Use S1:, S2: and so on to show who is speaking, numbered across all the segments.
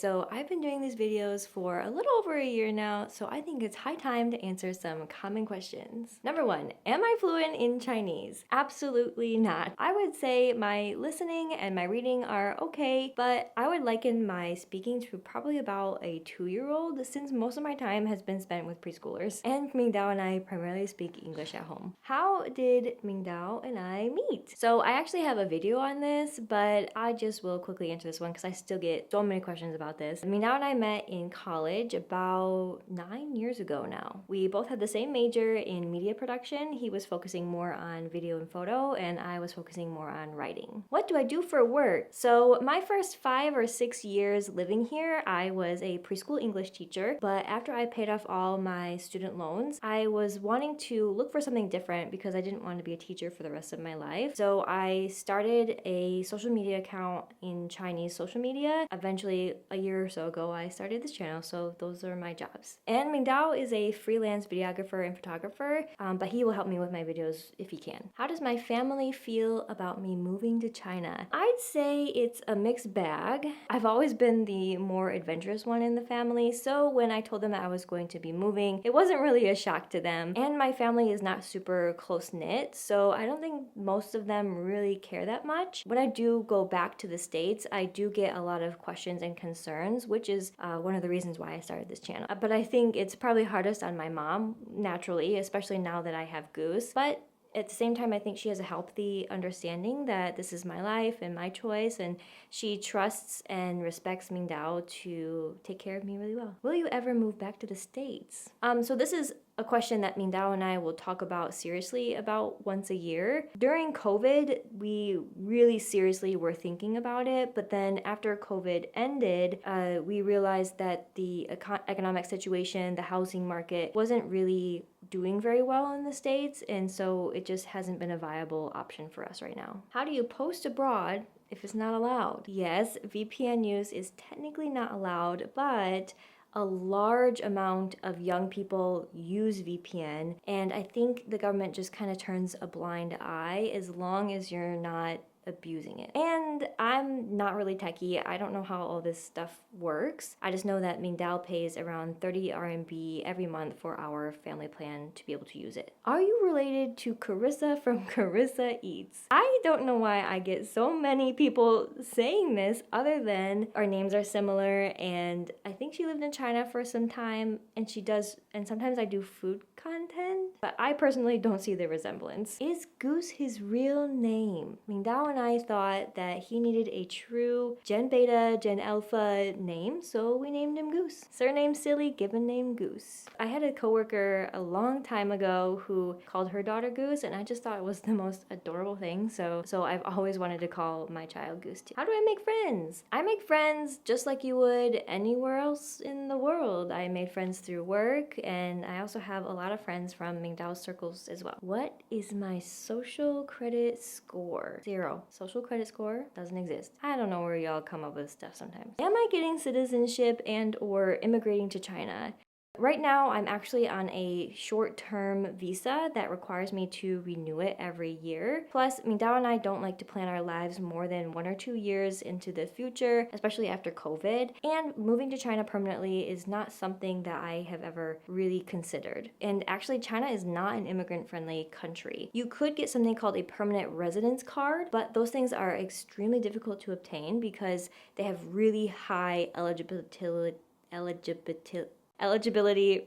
S1: So I've been doing these videos for a little over a year now, so I think it's high time to answer some common questions. Number one, am I fluent in Chinese? Absolutely not. I would say my listening and my reading are okay, but I would liken my speaking to probably about a 2-year-old since most of my time has been spent with preschoolers. And Mingdao and I primarily speak English at home. How did Mingdao and I meet? So I actually have a video on this, but I just will quickly answer this one because I still get so many questions about this. Mingdao and I met in college about 9 years ago now. We both had the same major in media production. He was focusing more on video and photo, and I was focusing more on writing. What do I do for work? So my first 5 or 6 years living here, I was a preschool English teacher, but after I paid off all my student loans, I was wanting to look for something different because I didn't want to be a teacher for the rest of my life. So I started a social media account in Chinese social media. Eventually, a year or so ago, I started this channel, so those are my jobs. And Mingdao is a freelance videographer and photographer, but he will help me with my videos if he can. How does my family feel about me moving to China? I'd say it's a mixed bag. I've always been the more adventurous one in the family, so when I told them that I was going to be moving, it wasn't really a shock to them. And my family is not super close-knit, so I don't think most of them really care that much. When I do go back to the States, I do get a lot of questions and concerns, which is one of the reasons why I started this channel. But I think it's probably hardest on my mom, naturally, especially now that I have Goose. But at the same time, I think she has a healthy understanding that this is my life and my choice, and she trusts and respects Mingdao to take care of me really well. Will you ever move back to the States? So this is a question that Mingdao and I will talk about seriously about once a year. During COVID, we really seriously were thinking about it, but then after COVID ended, we realized that the economic situation, the housing market wasn't really doing very well in the States, and so it just hasn't been a viable option for us right now. How do you post abroad if it's not allowed? Yes, VPN use is technically not allowed, but a large amount of young people use VPN, and I think the government just kind of turns a blind eye as long as you're not abusing it. And I'm not really techie. I don't know how all this stuff works. I just know that Mingdao pays around 30 RMB every month for our family plan to be able to use it. Are you related to Carissa from Carissa Eats? I don't know why I get so many people saying this other than our names are similar, and I think she lived in China for some time, and she does, and sometimes I do food content, but I personally don't see the resemblance. Is Goose his real name? Mingdao and I thought that he needed a true Gen Beta, Gen Alpha name, so we named him Goose. Surname silly, given name Goose. I had a coworker a long time ago who called her daughter Goose, and I just thought it was the most adorable thing, so I've always wanted to call my child Goose too. How do I make friends? I make friends just like you would anywhere else in the world. I made friends through work, and I also have a lot of friends from Mingdao's circles as well. What is my social credit score? 0. Social credit score doesn't exist. I don't know where y'all come up with stuff sometimes. Am I getting citizenship and or immigrating to China? Right now, I'm actually on a short-term visa that requires me to renew it every year. Plus, Mingdao and I don't like to plan our lives more than 1 or 2 years into the future, especially after COVID. And moving to China permanently is not something that I have ever really considered. And actually, China is not an immigrant-friendly country. You could get something called a permanent residence card, but those things are extremely difficult to obtain because they have really high eligibility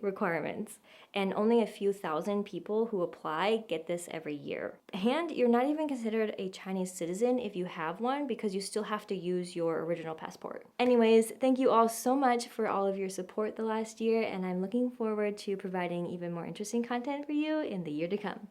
S1: requirements, and only a few thousand people who apply get this every year. And you're not even considered a Chinese citizen if you have one because you still have to use your original passport. Anyways, thank you all so much for all of your support the last year, and I'm looking forward to providing even more interesting content for you in the year to come.